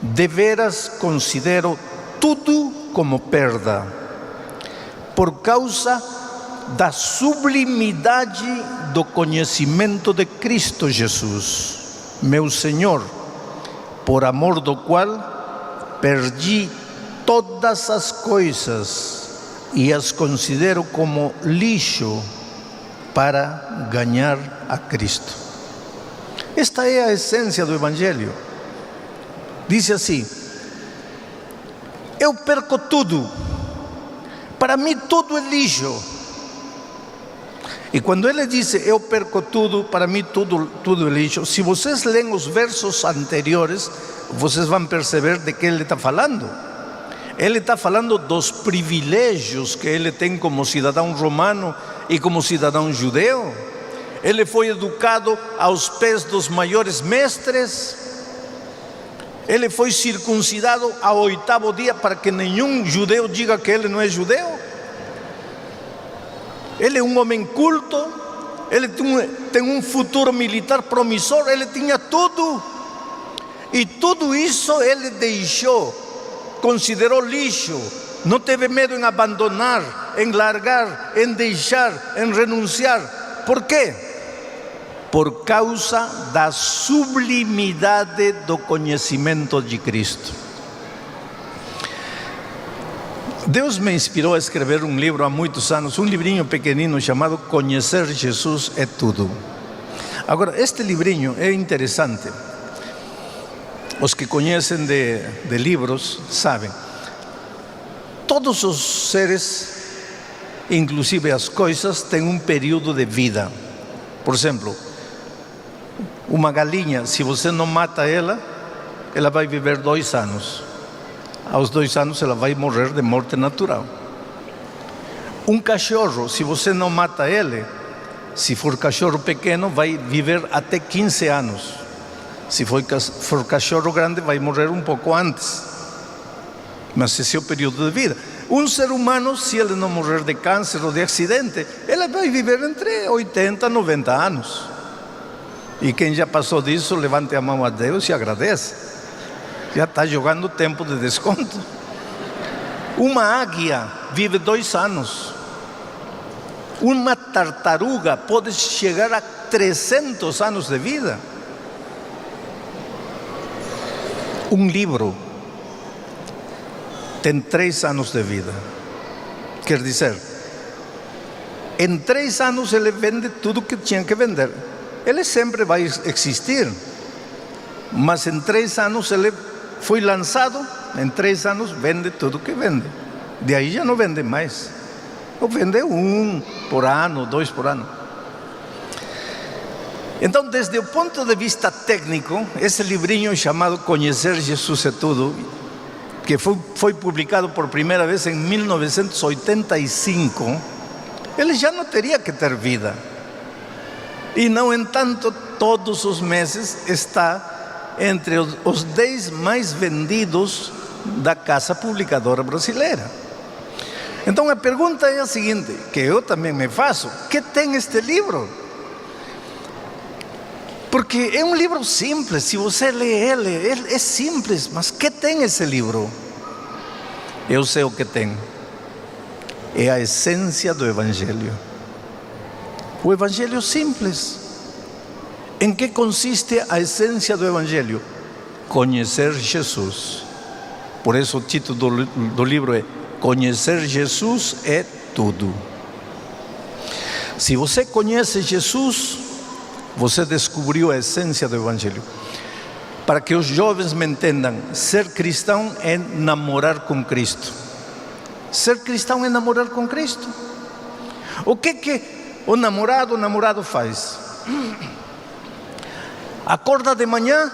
De veras considero tudo como perda, por causa da sublimidade do conhecimento de Cristo Jesus, meu Senhor, por amor do qual perdi todas as coisas e as considero como lixo para ganhar a Cristo. Esta é a essência do Evangelho. Diz assim: eu perco tudo, para mim tudo é lixo. E quando ele diz eu perco tudo, para mim tudo é lixo, se vocês leem os versos anteriores, vocês vão perceber de que ele está falando. Ele está falando dos privilégios que ele tem como cidadão romano e como cidadão judeu. Ele foi educado aos pés dos maiores mestres. Ele foi circuncidado ao 8º dia para que nenhum judeu diga que ele não é judeu. Ele é um homem culto, ele tem um futuro militar promissor, ele tinha tudo. E tudo isso ele deixou, considerou lixo, não teve medo em abandonar, em largar, em deixar, em renunciar. Por quê? Por causa da sublimidade do conhecimento de Cristo. Deus me inspirou a escrever um livro há muitos anos, um livrinho pequenino chamado Conhecer Jesus é Tudo. Agora, este livrinho é interessante. Os que conhecem de livros sabem. Todos os seres, inclusive as coisas, têm um período de vida. Por exemplo, uma galinha, se você não mata ela vai viver 2 anos. Aos 2 anos ela vai morrer de morte natural. Um cachorro, se você não mata ele, se for cachorro pequeno, vai viver até 15 anos. Se for cachorro grande, vai morrer um pouco antes. Mas esse é o período de vida. Um ser humano, se ele não morrer de câncer ou de acidente, ele vai viver entre 80 e 90 anos. E quem já passou disso, levante a mão a Deus e agradece. Já está jogando tempo de desconto. Uma águia vive 2 anos. Uma tartaruga pode chegar a 300 anos de vida. Um livro tem 3 anos de vida. Quer dizer, em 3 anos ele vende tudo que tinha que vender. Ele sempre vai existir, mas em 3 anos ele foi lançado, em 3 anos vende tudo que vende. De aí já não vende mais. Ou vende 1 por ano, 2 por ano. Então, desde o ponto de vista técnico, esse livrinho chamado Conhecer Jesus é Tudo, que foi publicado por primeira vez em 1985, ele já não teria que ter vida. E, no entanto, todos os meses está entre os 10 mais vendidos da Casa Publicadora Brasileira. Então a pergunta é a seguinte, que eu também me faço: o que tem este livro? Porque é um livro simples, se você lê ele é simples, mas o que tem esse livro? Eu sei o que tem. É a essência do Evangelho. O Evangelho simples. Em que consiste a essência do Evangelho? Conhecer Jesus. Por isso o título do livro é Conhecer Jesus é Tudo. Se você conhece Jesus, você descobriu a essência do Evangelho. Para que os jovens me entendam, ser cristão é namorar com Cristo. Ser cristão é namorar com Cristo. O que o namorado faz? Acorda de manhã,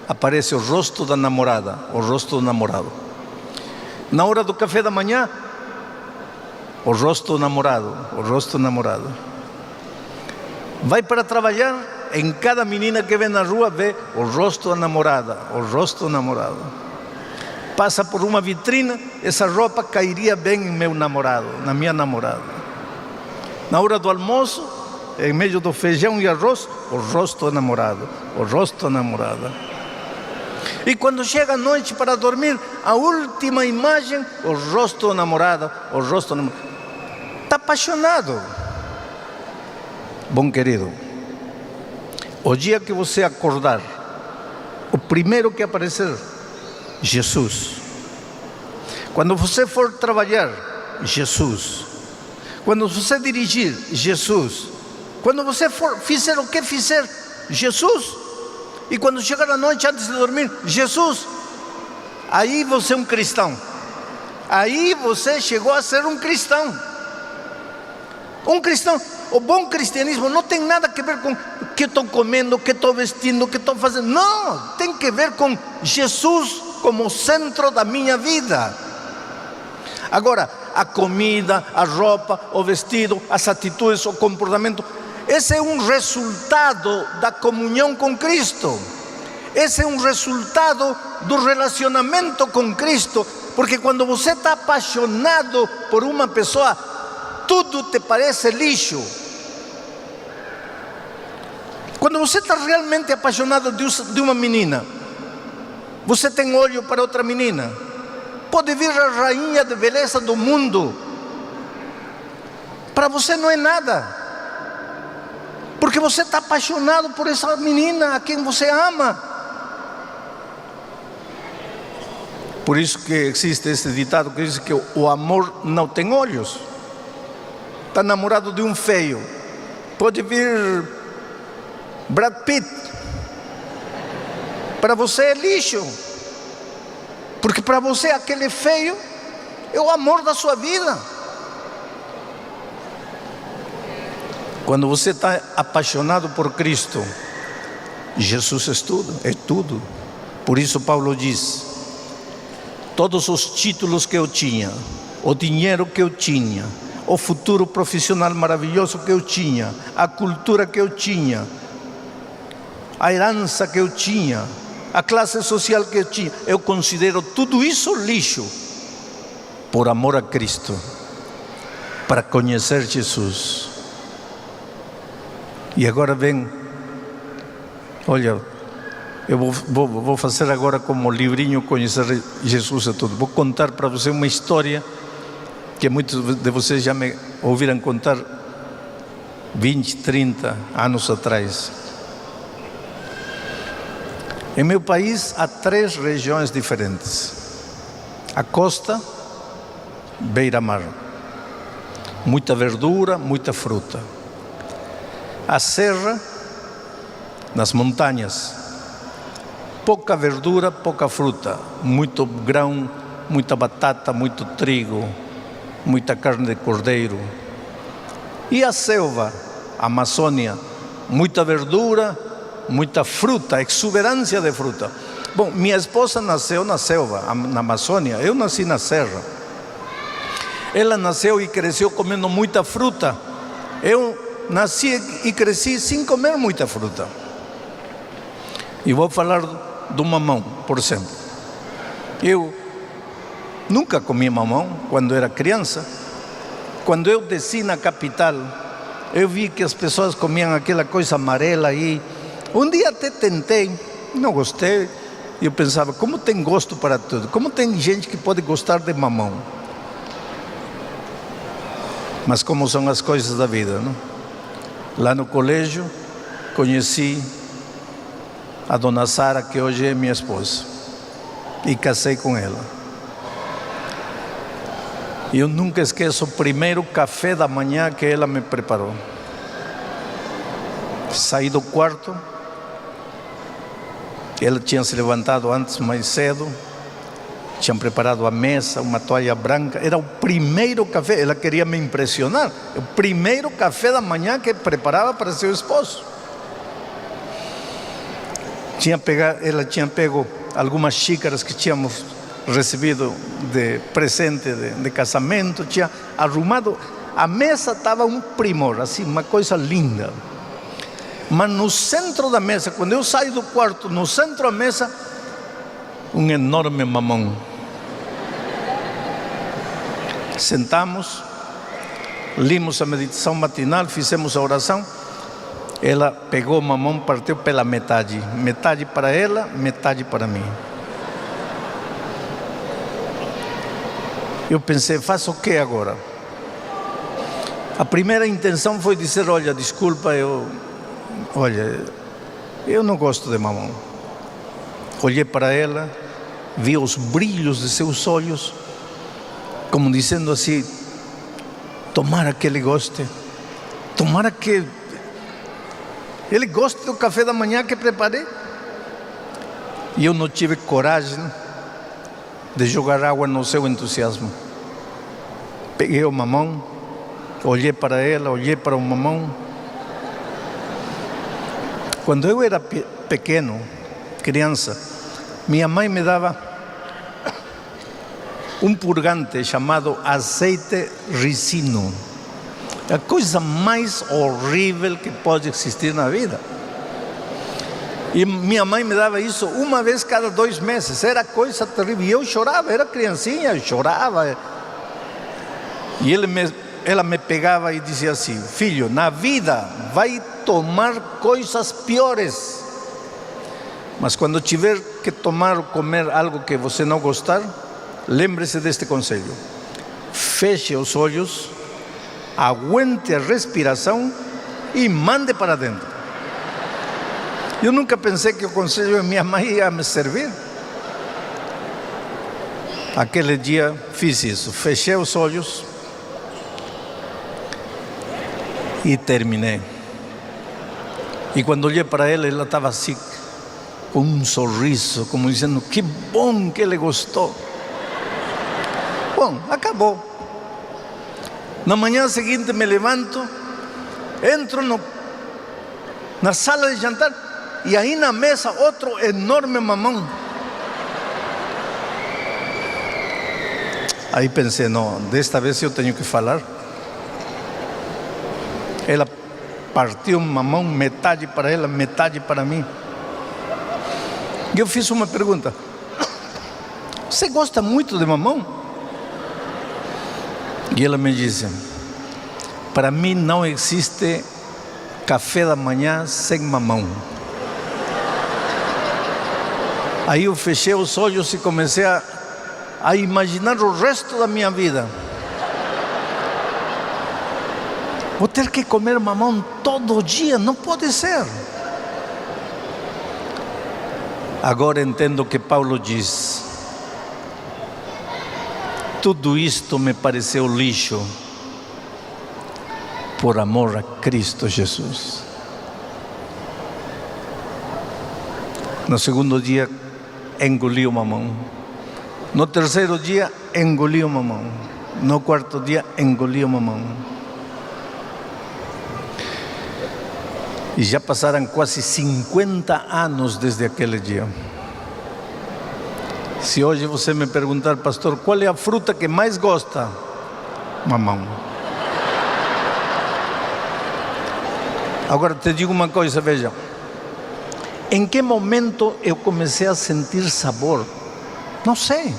aparece o rosto da namorada, o rosto do namorado. Na hora do café da manhã, o rosto do namorado, o rosto do namorado. Vai para trabalhar, em cada menina que vê na rua, vê o rosto da namorada, o rosto do namorado. Passa por uma vitrina, essa roupa cairia bem em meu namorado, na minha namorada. Na hora do almoço, em meio do feijão e arroz, o rosto do namorado, o rosto da namorada. E quando chega a noite para dormir, a última imagem, o rosto da namorada, o rosto do namorado. Está apaixonado. Bom querido, o dia que você acordar, o primeiro que aparecer, Jesus. Quando você for trabalhar, Jesus. Quando você dirigir, Jesus. Quando você for fizer o que fizer, Jesus. E quando chegar a noite antes de dormir, Jesus. Aí você é um cristão. Aí você chegou a ser um cristão. Um cristão. O bom cristianismo não tem nada a ver com o que estou comendo, o que estou vestindo, o que estou fazendo. Não, tem que ver com Jesus como centro da minha vida. Agora, a comida, a roupa, o vestido, as atitudes, o comportamento, esse é um resultado da comunhão com Cristo. Esse é um resultado do relacionamento com Cristo. Porque quando você está apaixonado por uma pessoa, tudo te parece lixo. Quando você está realmente apaixonado de uma menina, você tem olho para outra menina. Pode vir a rainha de beleza do mundo, para você não é nada, porque você está apaixonado por essa menina a quem você ama. Por isso que existe esse ditado que diz que o amor não tem olhos. Está namorado de um feio, pode vir Brad Pitt, para você é lixo, porque para você aquele feio é o amor da sua vida. Quando você está apaixonado por Cristo, Jesus é tudo. Por isso Paulo diz: todos os títulos que eu tinha, o dinheiro que eu tinha, o futuro profissional maravilhoso que eu tinha, a cultura que eu tinha, a herança que eu tinha, a classe social que eu tinha, eu considero tudo isso lixo, por amor a Cristo, para conhecer Jesus. E agora vem, olha, eu vou fazer agora como livrinho Conhecer Jesus é Tudo. Vou contar para você uma história que muitos de vocês já me ouviram contar 20, 30 anos atrás. Em meu país há 3 regiões diferentes: a costa, beira-mar, muita verdura, muita fruta; a serra, nas montanhas, pouca verdura, pouca fruta, muito grão, muita batata, muito trigo, muita carne de cordeiro; e a selva, a Amazônia, muita verdura, muita fruta, exuberância de fruta. Bom, minha esposa nasceu na selva, na Amazônia, eu nasci na serra. Ela nasceu e cresceu comendo muita fruta. Eu nasci e cresci sem comer muita fruta. E vou falar do mamão, por exemplo. Eu nunca comi mamão quando era criança. Quando eu desci na capital, eu vi que as pessoas comiam aquela coisa amarela aí. Um dia até tentei, não gostei. Eu pensava, como tem gosto para tudo? Como tem gente que pode gostar de mamão? Mas como são as coisas da vida, não? Lá no colégio, conheci a dona Sara, que hoje é minha esposa, e casei com ela. E eu nunca esqueço o primeiro café da manhã que ela me preparou. Saí do quarto, ela tinha se levantado antes, mais cedo, tinham preparado a mesa, uma toalha branca. Era o primeiro café, ela queria me impressionar, o primeiro café da manhã que preparava para seu esposo. Ela tinha pego algumas xícaras que tínhamos recebido de presente de casamento, tinha arrumado, a mesa estava um primor, assim, uma coisa linda. Mas no centro da mesa, quando eu saio do quarto, no centro da mesa, um enorme mamão. Sentamos, limos a meditação matinal, fizemos a oração. Ela pegou o mamão, partiu pela metade, metade para ela, metade para mim. Eu pensei, faço o que agora? A primeira intenção foi dizer, olha, desculpa, eu não gosto de mamão. Olhei para ela, vi os brilhos de seus olhos, como dizendo assim, tomara que ele goste, tomara que ele goste do café da manhã que preparei. E eu não tive coragem de jogar água no seu entusiasmo. Peguei o mamão, olhei para ela, olhei para o mamão. Quando eu era pequeno, criança, minha mãe me dava um purgante chamado azeite ricino. É a coisa mais horrível que pode existir na vida. E minha mãe me dava isso uma vez cada 2 meses. Era coisa terrível. E eu chorava, era criancinha, chorava. E ela me pegava e dizia assim, filho, na vida vai tomar coisas piores. Mas quando tiver que tomar ou comer algo que você não gostar, lembre-se deste conselho. Feche os olhos, aguente a respiração e mande para dentro. Eu nunca pensei que o conselho de minha mãe ia me servir. Aquele dia fiz isso, fechei os olhos e terminei. E quando olhei para ela estava assim, com um sorriso, como dizendo, que bom que ele gostou. Bom, acabou. Na manhã seguinte me levanto, entro na sala de jantar e aí na mesa outro enorme mamão. Aí pensei, não, desta vez eu tenho que falar. Ela partiu um mamão, metade para ela, metade para mim. E eu fiz uma pergunta: você gosta muito de mamão? E ela me disse: para mim não existe café da manhã sem mamão. Aí eu fechei os olhos e comecei a imaginar o resto da minha vida. Vou ter que comer mamão todo dia, não pode ser. Agora entendo o que Paulo diz. Tudo isto me pareceu lixo por amor a Cristo Jesus. No segundo dia, engoli o mamão. No terceiro dia, engoli o mamão. No quarto dia, engoli o mamão. E já passaram quase 50 anos desde aquele dia. Se hoje você me perguntar, pastor, qual é a fruta que mais gosta? Mamão. Agora te digo uma coisa, veja. Em que momento eu comecei a sentir sabor? Não sei.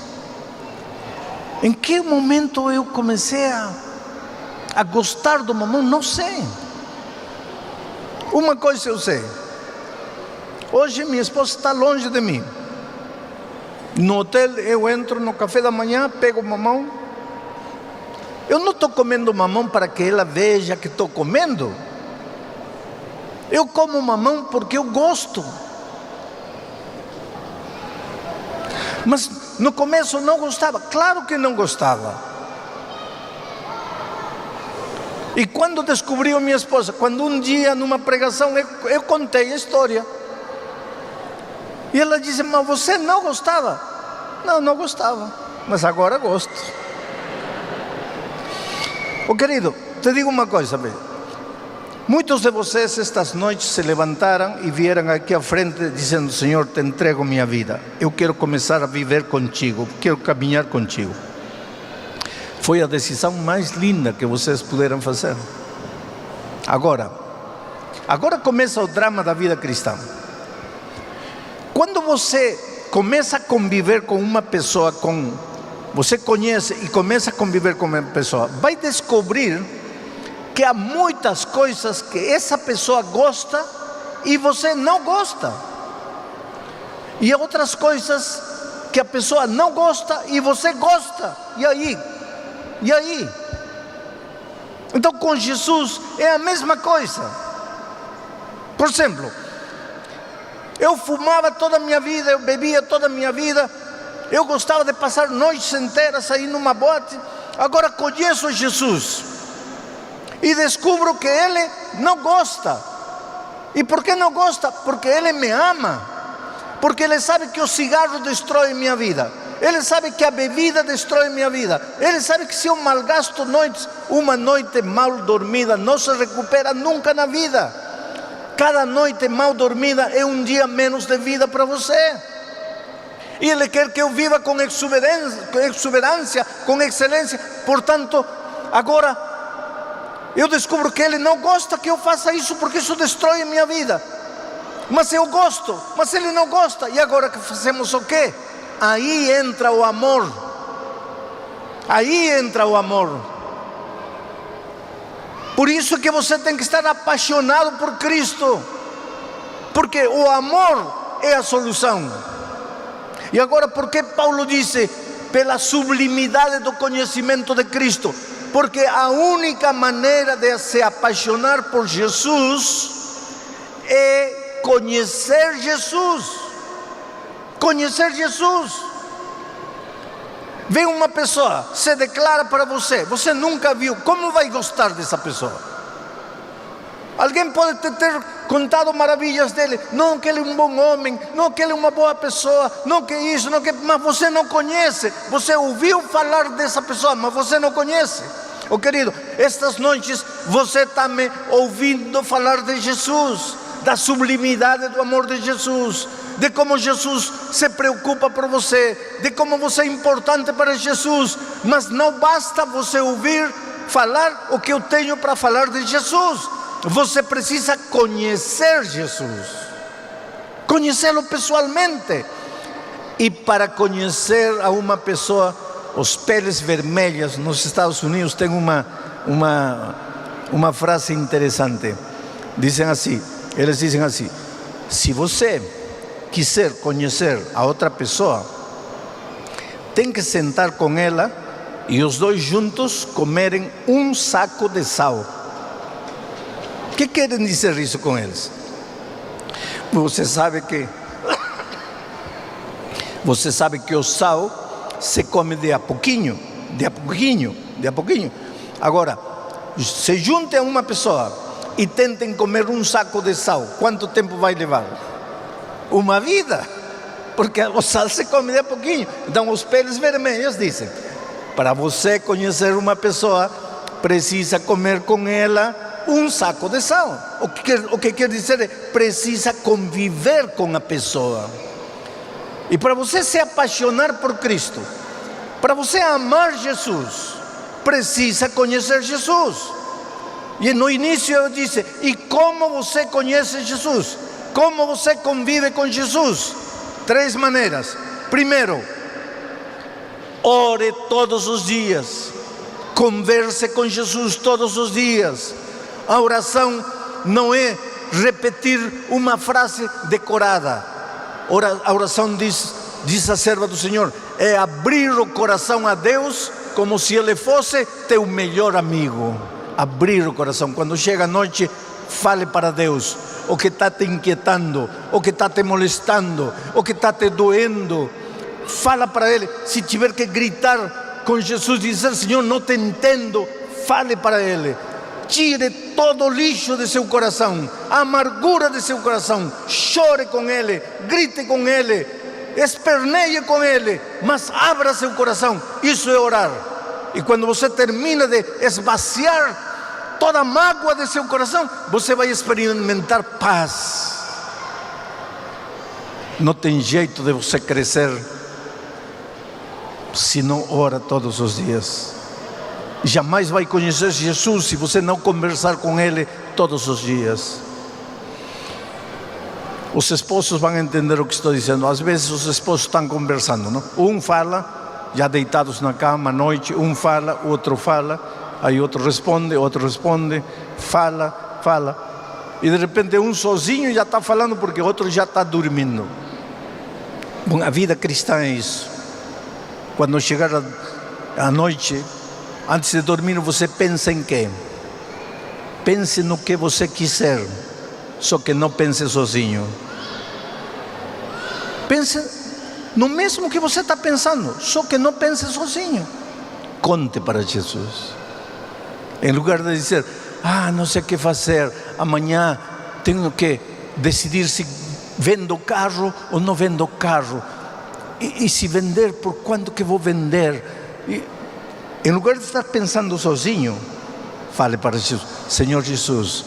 Em que momento eu comecei a gostar do mamão? Não sei. Uma coisa eu sei. Hoje minha esposa está longe de mim. No hotel eu entro no café da manhã, pego o mamão. Eu não estou comendo mamão para que ela veja que estou comendo. Eu como mamão porque eu gosto. Mas no começo não gostava. Claro que não gostava. E quando descobriu minha esposa, quando um dia numa pregação eu contei a história. E ela disse, mas você não gostava? Não, não gostava, mas agora gosto. Querido, te digo uma coisa, veja. Muitos de vocês estas noites se levantaram e vieram aqui à frente dizendo, Senhor, te entrego minha vida. Eu quero começar a viver contigo, quero caminhar contigo. Foi a decisão mais linda que vocês puderam fazer. Agora começa o drama da vida cristã. Quando você começa a conviver com uma pessoa, você conhece e começa a conviver com uma pessoa, vai descobrir que há muitas coisas que essa pessoa gosta e você não gosta. E há outras coisas que a pessoa não gosta e você gosta. E aí, E aí? Então com Jesus é a mesma coisa. Por exemplo, eu fumava toda a minha vida, eu bebia toda a minha vida, eu gostava de passar noites inteiras aí numa boate. Agora conheço Jesus e descubro que Ele não gosta. E por que não gosta? Porque Ele me ama, porque Ele sabe que o cigarro destrói minha vida, Ele sabe que a bebida destrói minha vida, Ele sabe que se eu malgasto noites, uma noite mal dormida não se recupera nunca na vida. Cada noite mal dormida é um dia menos de vida para você. E Ele quer que eu viva com exuberância, com excelência. Portanto, agora eu descubro que Ele não gosta que eu faça isso, porque isso destrói a minha vida. Mas eu gosto, mas Ele não gosta. E agora que fazemos o quê? Aí entra o amor. Aí entra o amor. Por isso que você tem que estar apaixonado por Cristo, porque o amor é a solução. E agora, por que Paulo disse pela sublimidade do conhecimento de Cristo? Porque a única maneira de se apaixonar por Jesus é conhecer Jesus. Conhecer Jesus. Vem uma pessoa, se declara para você, você nunca viu, como vai gostar dessa pessoa? Alguém pode ter contado maravilhas dele, não que ele é um bom homem, não que ele é uma boa pessoa, não que isso, não que, mas você não conhece. Você ouviu falar dessa pessoa, mas você não conhece. Oh querido, estas noites você está me ouvindo falar de Jesus, da sublimidade do amor de Jesus, de como Jesus se preocupa por você, de como você é importante para Jesus. Mas não basta você ouvir falar o que eu tenho para falar de Jesus. Você precisa conhecer Jesus, conhecê-lo pessoalmente. E para conhecer a uma pessoa, os peles vermelhas nos Estados Unidos tem uma frase interessante. Eles dizem assim: se você quiser conhecer a outra pessoa, tem que sentar com ela e os dois juntos comerem um saco de sal. O que querem dizer isso com eles? Você sabe que o sal se come de a pouquinho, de a pouquinho, de a pouquinho. Agora, se juntem a uma pessoa e tentem comer um saco de sal, quanto tempo vai levar? Uma vida, porque o sal se come de a pouquinho. Então os peles vermelhos dizem: para você conhecer uma pessoa, precisa comer com ela um saco de sal. O que quer dizer é, precisa conviver com a pessoa. E para você se apaixonar por Cristo, para você amar Jesus, precisa conhecer Jesus. E no início eu disse: e como você conhece Jesus? Como você convive com Jesus? 3 maneiras. Primeiro, ore todos os dias, converse com Jesus todos os dias. A oração não é repetir uma frase decorada. A oração, diz a serva do Senhor, é abrir o coração a Deus como se Ele fosse teu melhor amigo. Abrir o coração. Quando chega a noite, fale para Deus o que está te inquietando, o que está te molestando, o que está te doendo. Fala para Ele. Se tiver que gritar com Jesus e dizer: Senhor, não te entendo, fale para Ele. Tire todo o lixo de seu coração, a amargura de seu coração. Chore com Ele, grite com Ele, esperneie com Ele, mas abra seu coração. Isso é orar. E quando você termina de esvaziar toda a mágoa de seu coração, você vai experimentar paz. Não tem jeito de você crescer se não ora todos os dias. Jamais vai conhecer Jesus se você não conversar com Ele todos os dias. Os esposos vão entender o que estou dizendo. Às vezes os esposos estão conversando, não? Um fala, já deitados na cama à noite, um fala, o outro fala, aí outro responde, fala, e de repente um sozinho já está falando porque o outro já está dormindo. Bom, a vida cristã é isso. Quando chegar a noite, Antes de dormir, você pensa em quê? Pense no que você quiser, só que não pense sozinho. Pense no mesmo que você está pensando, só que não pense sozinho. Conte para Jesus. Em lugar de dizer, não sei o que fazer, amanhã tenho que decidir se vendo carro ou não vendo carro. E se vender, por quanto que vou vender? Em lugar de estar pensando sozinho, fale para Jesus: Senhor Jesus,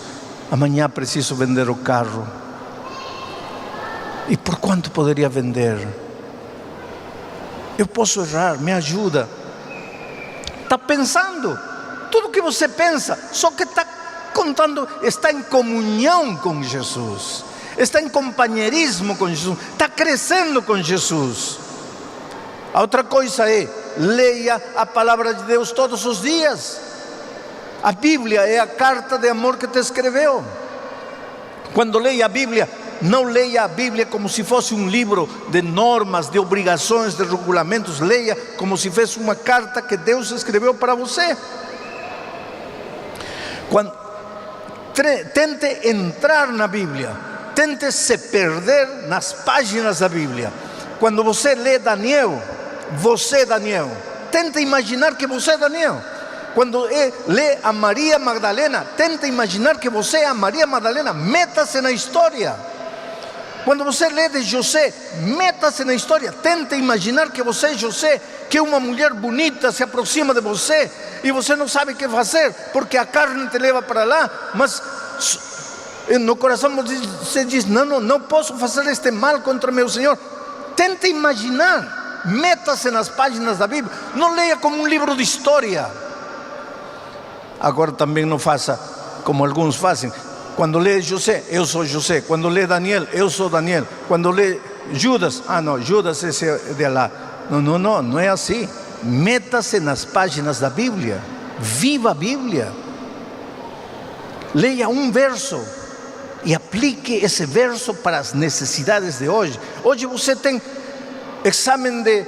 amanhã preciso vender o carro. E por quanto poderia vender? Eu posso errar, me ajuda. Está pensando. Tudo que você pensa, só que está contando, está em comunhão com Jesus, está em companheirismo com Jesus, está crescendo com Jesus. A outra coisa é, leia a palavra de Deus todos os dias. A Bíblia é a carta de amor que te escreveu. Quando leia a Bíblia, não leia a Bíblia como se fosse um livro de normas, de obrigações, de regulamentos. Leia como se fosse uma carta que Deus escreveu para você. Tente entrar na Bíblia, tente se perder nas páginas da Bíblia. Quando você lê Daniel, você é Daniel. Tente imaginar que você é Daniel. Quando lê a Maria Magdalena, tente imaginar que você é a Maria Magdalena. Meta-se na história. Quando você lê de José, meta-se na história. Tente imaginar que você é José, que uma mulher bonita se aproxima de você e você não sabe o que fazer, porque a carne te leva para lá, mas no coração você diz, não posso fazer este mal contra meu Senhor. Tente imaginar, meta-se nas páginas da Bíblia, não leia como um livro de história. Agora também não faça como alguns fazem. Quando lê José, eu sou José. Quando lê Daniel, eu sou Daniel. Quando lê Judas, não, Judas esse é de lá. Não é assim. Meta-se nas páginas da Bíblia. Viva a Bíblia. Leia um verso e aplique esse verso para as necessidades de hoje. Hoje você tem exame de...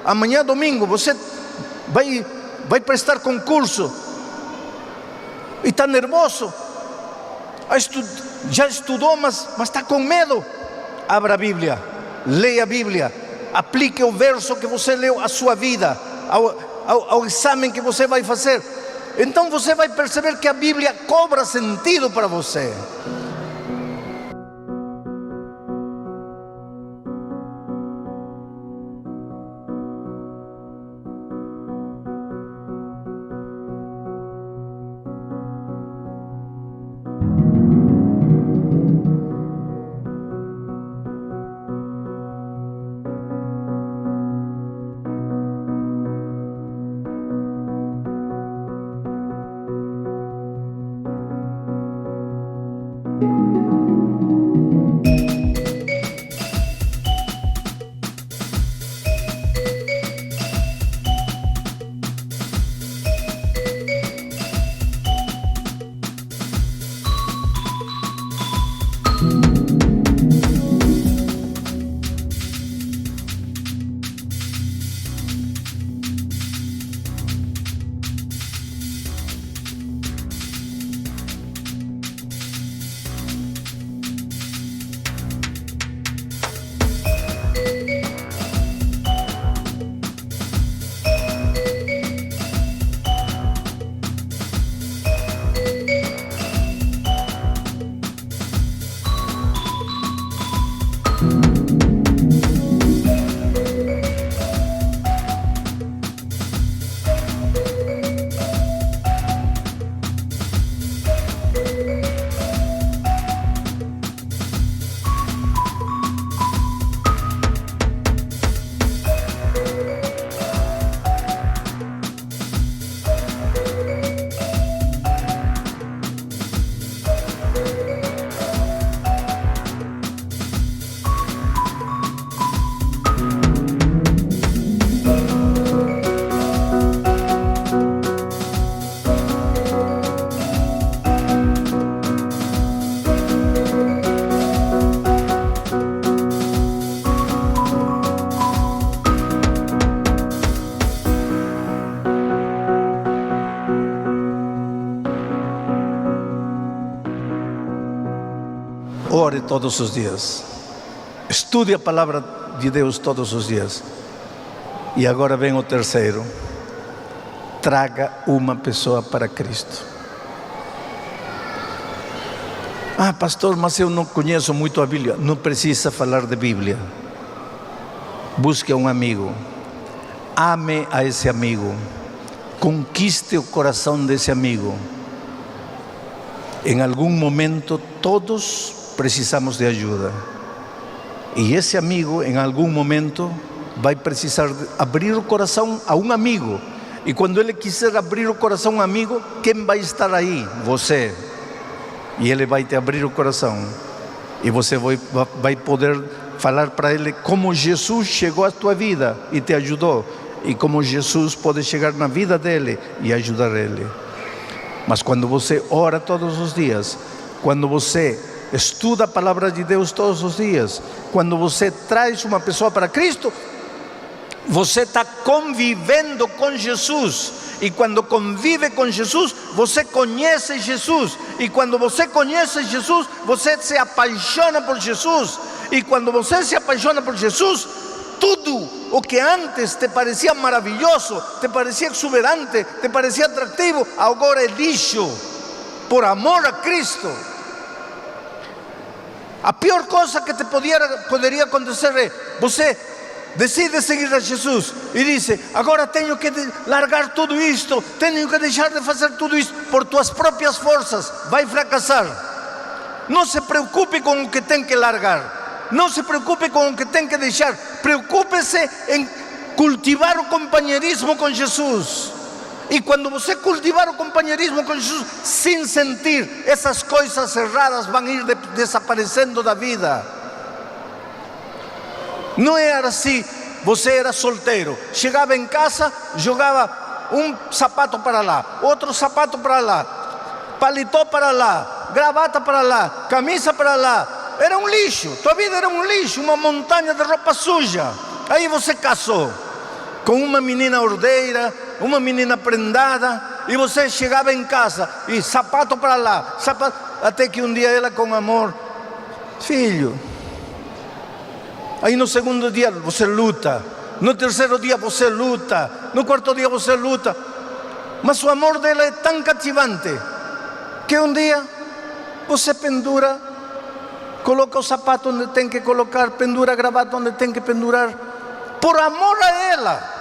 Amanhã, domingo, você vai prestar concurso e está nervoso. Já estudou, mas está com medo. Abra a Bíblia, leia a Bíblia, aplique o verso que você leu à sua vida, ao exame que você vai fazer. Então você vai perceber que a Bíblia cobra sentido para você. ore todos os dias. Estude a palavra de Deus todos os dias. E agora vem o terceiro: traga uma pessoa para Cristo. Ah, pastor, mas eu não conheço muito a Bíblia. Não precisa falar de Bíblia. Busque um amigo. Ame a esse amigo. Conquiste o coração desse amigo. Em algum momento todos precisamos de ajuda. E esse amigo, em algum momento, vai precisar abrir o coração a um amigo. E quando ele quiser abrir o coração a um amigo, quem vai estar aí? Você. E ele vai te abrir o coração. E você vai poder falar para ele como Jesus chegou à tua vida e te ajudou. E como Jesus pode chegar na vida dele e ajudar ele. Mas quando você ora todos os dias, quando você estuda a palavra de Deus todos os dias, quando você traz uma pessoa para Cristo, você está convivendo com Jesus. E quando convive com Jesus, você conhece Jesus. E quando você conhece Jesus, você se apaixona por Jesus. E quando você se apaixona por Jesus, tudo o que antes te parecia maravilhoso, te parecia exuberante, te parecia atrativo, agora é lixo, por amor a Cristo. A pior coisa que te poderia acontecer é você decide seguir a Jesus e diz: agora tenho que largar tudo isto, tenho que deixar de fazer tudo isto por tuas próprias forças. Vai fracassar. Não se preocupe com o que tem que largar. Não se preocupe com o que tem que deixar. Preocupe-se em cultivar o companheirismo com Jesus. E quando você cultivar o companheirismo com Jesus, sem sentir, essas coisas erradas vão ir desaparecendo da vida. Não era assim. Você era solteiro, chegava em casa, jogava um sapato para lá, outro sapato para lá, paletó para lá, gravata para lá, camisa para lá. Era um lixo, tua vida era um lixo, uma montanha de roupa suja. Aí você casou com uma menina ordeira, uma menina prendada, e você chegava em casa e sapato para lá, sapato, até que um dia ela com amor: filho. Aí no segundo dia você luta, no terceiro dia você luta, no quarto dia você luta, mas o amor dela é tão cativante que um dia você pendura, coloca o sapato onde tem que colocar, pendura a gravata onde tem que pendurar, por amor a ela.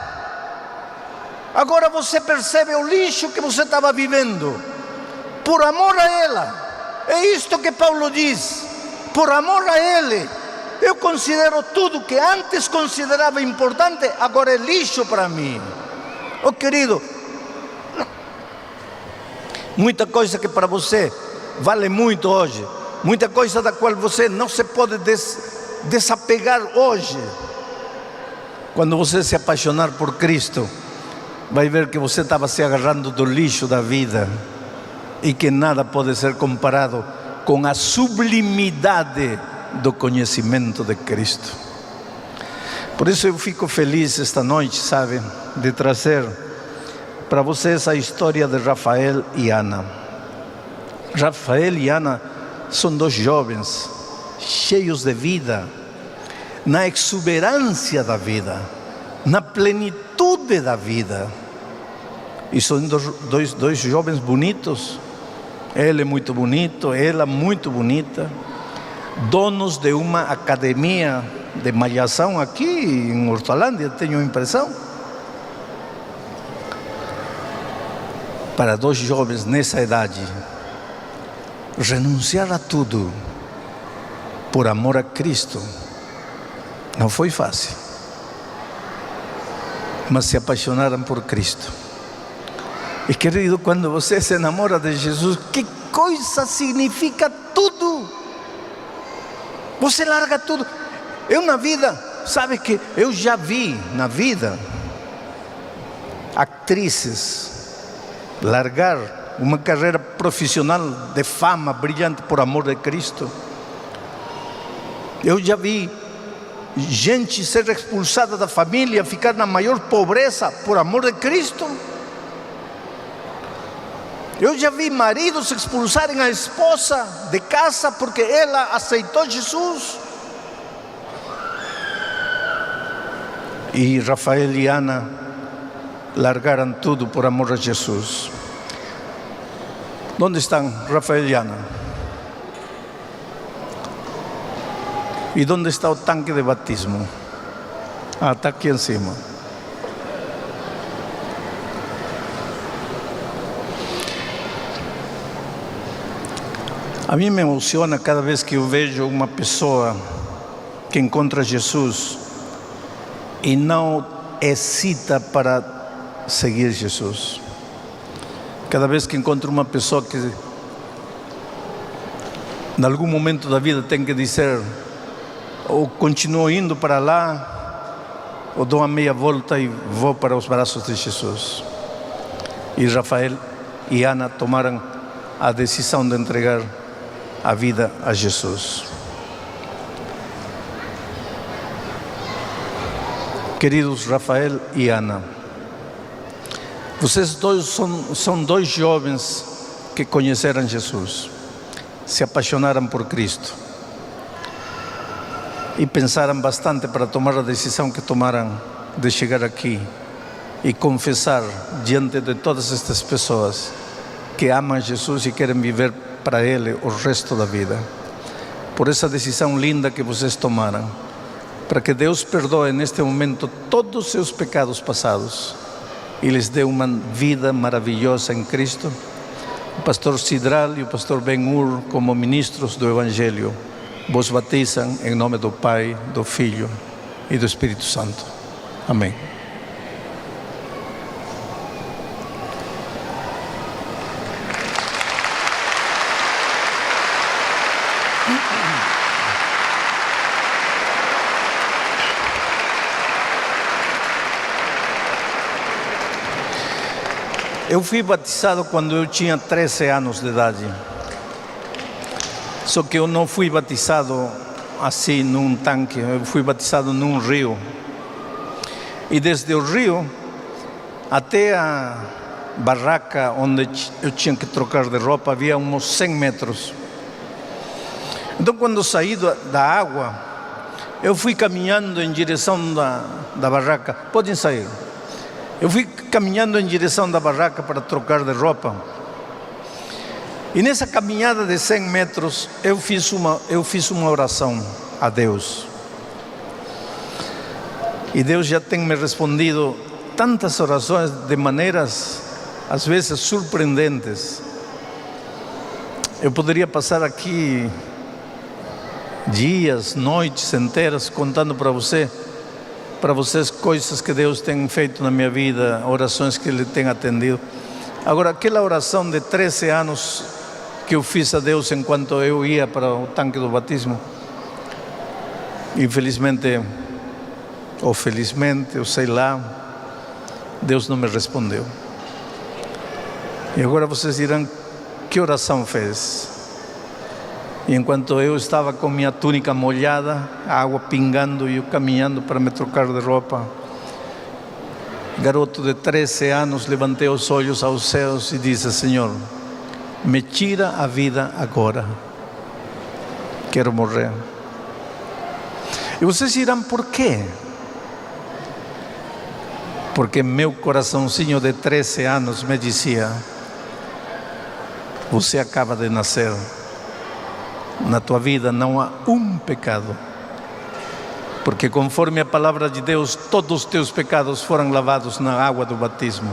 Agora você percebe o lixo que você estava vivendo, por amor a ela. É isto que Paulo diz: por amor a ele. Eu considero tudo que antes considerava importante, agora é lixo para mim. Oh querido, muita coisa que para você vale muito hoje, muita coisa da qual você não se pode desapegar hoje. Quando você se apaixonar por Cristo, vai ver que você estava se agarrando do lixo da vida e que nada pode ser comparado com a sublimidade do conhecimento de Cristo. Por isso eu fico feliz esta noite, sabe, de trazer para vocês a história de Rafael e Ana. Rafael e Ana são dois jovens cheios de vida, na exuberância da vida, na plenitude da vida. E são dois jovens bonitos. Ele é muito bonito, ela muito bonita, donos de uma academia de malhação aqui em Hortolândia, tenho a impressão. Para dois jovens nessa idade, renunciar a tudo por amor a Cristo não foi fácil, mas se apaixonaram por Cristo. E querido, quando você se enamora de Jesus, que coisa significa tudo. Você larga tudo. Eu na vida, sabe que eu já vi na vida atrizes largar uma carreira profissional de fama brilhante por amor de Cristo. Eu já vi gente ser expulsada da família, ficar na maior pobreza por amor de Cristo. Eu já vi maridos expulsarem a esposa de casa porque ela aceitou Jesus. E Rafael e Ana largaram tudo por amor a Jesus. Onde estão Rafael e Ana? E onde está o tanque de batismo? Ah, está aqui em cima. A mim me emociona cada vez que eu vejo uma pessoa que encontra Jesus e não hesita para seguir Jesus. Cada vez que encontro uma pessoa que em algum momento da vida tem que dizer: ou continuo indo para lá, ou dou a meia volta e vou para os braços de Jesus. E Rafael e Ana tomaram a decisão de entregar a vida a Jesus. Queridos Rafael e Ana, vocês dois são dois jovens que conheceram Jesus, se apaixonaram por Cristo e pensaram bastante para tomar a decisão que tomaram de chegar aqui e confessar diante de todas estas pessoas que amam Jesus e querem viver para Ele o resto da vida. Por essa decisão linda que vocês tomaram, para que Deus perdoe neste momento todos os seus pecados passados e lhes dê uma vida maravilhosa em Cristo. O pastor Sidral e o pastor Ben-Hur, como ministros do Evangelho, vos batizam em nome do Pai, do Filho e do Espírito Santo. Amém. Eu fui batizado quando eu tinha 13 anos de idade. Só que eu não fui batizado assim num tanque, eu fui batizado num rio. E desde o rio até a barraca onde eu tinha que trocar de roupa havia uns 100 metros. Então, quando saí da água, eu fui caminhando em direção da barraca. Podem sair. Eu fui caminhando em direção da barraca para trocar de roupa. E nessa caminhada de 100 metros, eu fiz uma oração a Deus. E Deus já tem me respondido tantas orações de maneiras, às vezes, surpreendentes. Eu poderia passar aqui dias, noites inteiras contando para vocês coisas que Deus tem feito na minha vida, orações que Ele tem atendido. Agora, aquela oração de 13 anos que eu fiz a Deus enquanto eu ia para o tanque do batismo, infelizmente, ou felizmente, eu sei lá, Deus não me respondeu. E agora vocês dirão: que oração fez? E enquanto eu estava com minha túnica molhada, a água pingando e eu caminhando para me trocar de roupa, garoto de 13 anos, levantei os olhos aos céus e disse: Senhor, me tira a vida agora, quero morrer. E vocês dirão: por quê? Porque meu coraçãozinho de 13 anos me dizia: você acaba de nascer, na tua vida não há um pecado, porque conforme a palavra de Deus, todos os teus pecados foram lavados na água do batismo.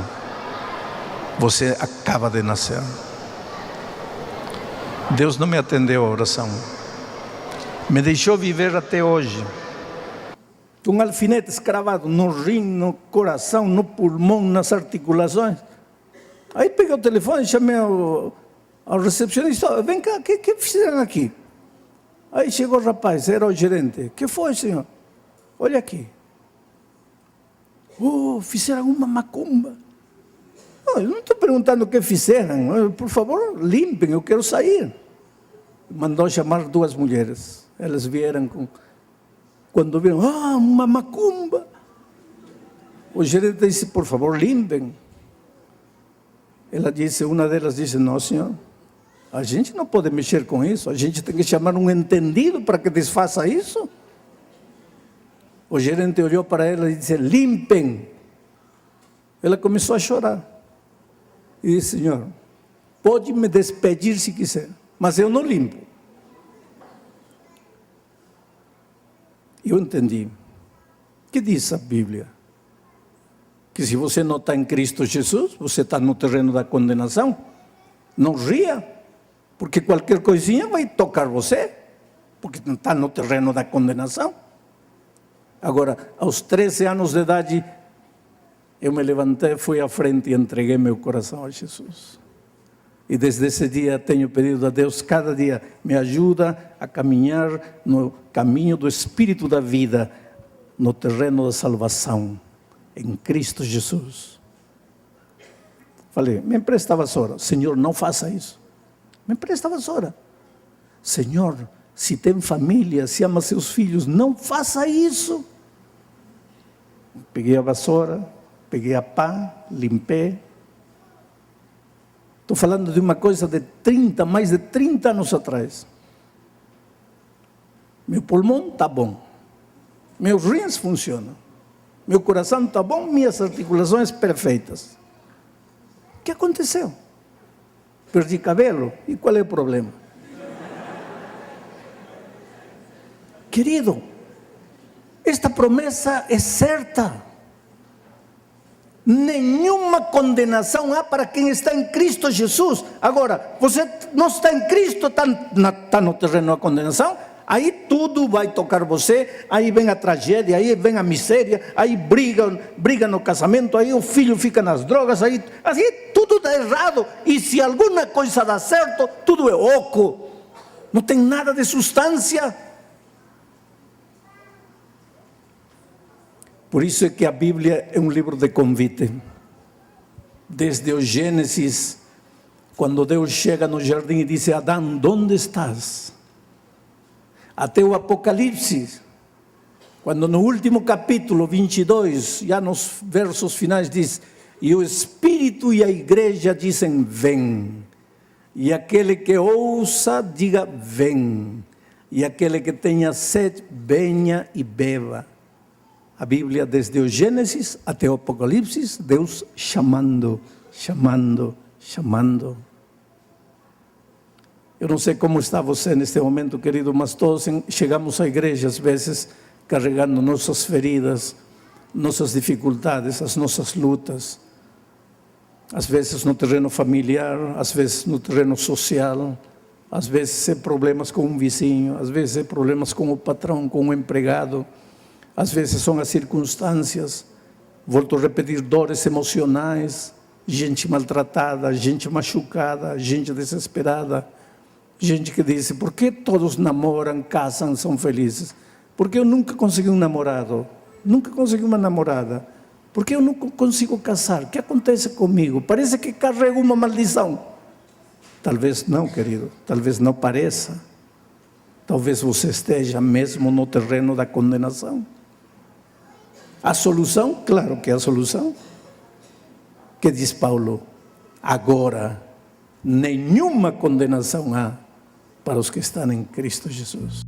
Você acaba de nascer. Deus não me atendeu a oração, me deixou viver até hoje, com alfinetes cravados no rim, no coração, no pulmão, nas articulações. Aí peguei o telefone e chamei ao recepcionista: vem cá, que fizeram aqui? Aí chegou o rapaz, era o gerente. Que foi, senhor? Olha aqui. Oh, fizeram uma macumba. Oh, eu não estou perguntando o que fizeram. Por favor, limpem, eu quero sair. Mandou chamar 2 mulheres. Elas vieram quando viram: uma macumba. O gerente disse: por favor, limpem. Uma delas disse, não, senhor, a gente não pode mexer com isso, a gente tem que chamar um entendido para que desfaça isso. O gerente olhou para ela e disse, limpem. Ela começou a chorar. E disse, senhor, pode me despedir se quiser, mas eu não limpo. Eu entendi. O que diz a Bíblia? Que se você não está em Cristo Jesus, você está no terreno da condenação. Não ria, porque qualquer coisinha vai tocar você, porque está no terreno da condenação. Agora, aos 13 anos de idade, eu me levantei, fui à frente e entreguei meu coração a Jesus. E desde esse dia tenho pedido a Deus, cada dia, me ajuda a caminhar no caminho do Espírito da vida, no terreno da salvação, em Cristo Jesus. Falei, me empresta a vassoura. Senhor, não faça isso. Me empresta a vassoura. Senhor, se tem família, se ama seus filhos, não faça isso. Peguei a vassoura, peguei a pá, limpei. Estou falando de uma coisa de mais de 30 anos atrás. Meu pulmão está bom. Meus rins funcionam. Meu coração está bom, minhas articulações perfeitas. O que aconteceu? Perdi cabelo. E qual é o problema? Querido, esta promessa é certa. Nenhuma condenação há para quem está em Cristo Jesus. Agora, você não está em Cristo, está no terreno da condenação, aí tudo vai tocar você, aí vem a tragédia, aí vem a miséria, aí briga no casamento, aí o filho fica nas drogas, aí tudo dá errado. E se alguma coisa dá certo, tudo é oco, não tem nada de substância. Por isso é que a Bíblia é um livro de convite. Desde o Gênesis, quando Deus chega no jardim e diz, Adão, onde estás? Até o Apocalipse, quando no último capítulo 22, já nos versos finais diz, e o Espírito e a igreja dizem, vem. E aquele que ouça, diga, vem. E aquele que tenha sede, venha e beba. A Bíblia, desde o Gênesis até o Apocalipse, Deus chamando, chamando, chamando. Eu não sei como está você neste momento, querido, mas todos chegamos à igreja, às vezes, carregando nossas feridas, nossas dificuldades, as nossas lutas. Às vezes no terreno familiar, às vezes no terreno social, às vezes é problemas com um vizinho, às vezes é problemas com o patrão, com o empregado. Às vezes são as circunstâncias, volto a repetir, dores emocionais, gente maltratada, gente machucada, gente desesperada, gente que diz, por que todos namoram, casam, são felizes? Porque eu nunca consegui um namorado, nunca consegui uma namorada, porque eu não consigo casar, o que acontece comigo? Parece que carrego uma maldição. Talvez não, querido, talvez não pareça, talvez você esteja mesmo no terreno da condenação. A solução? Claro que é a solução. Que diz Paulo? Agora, nenhuma condenação há para os que estão em Cristo Jesus.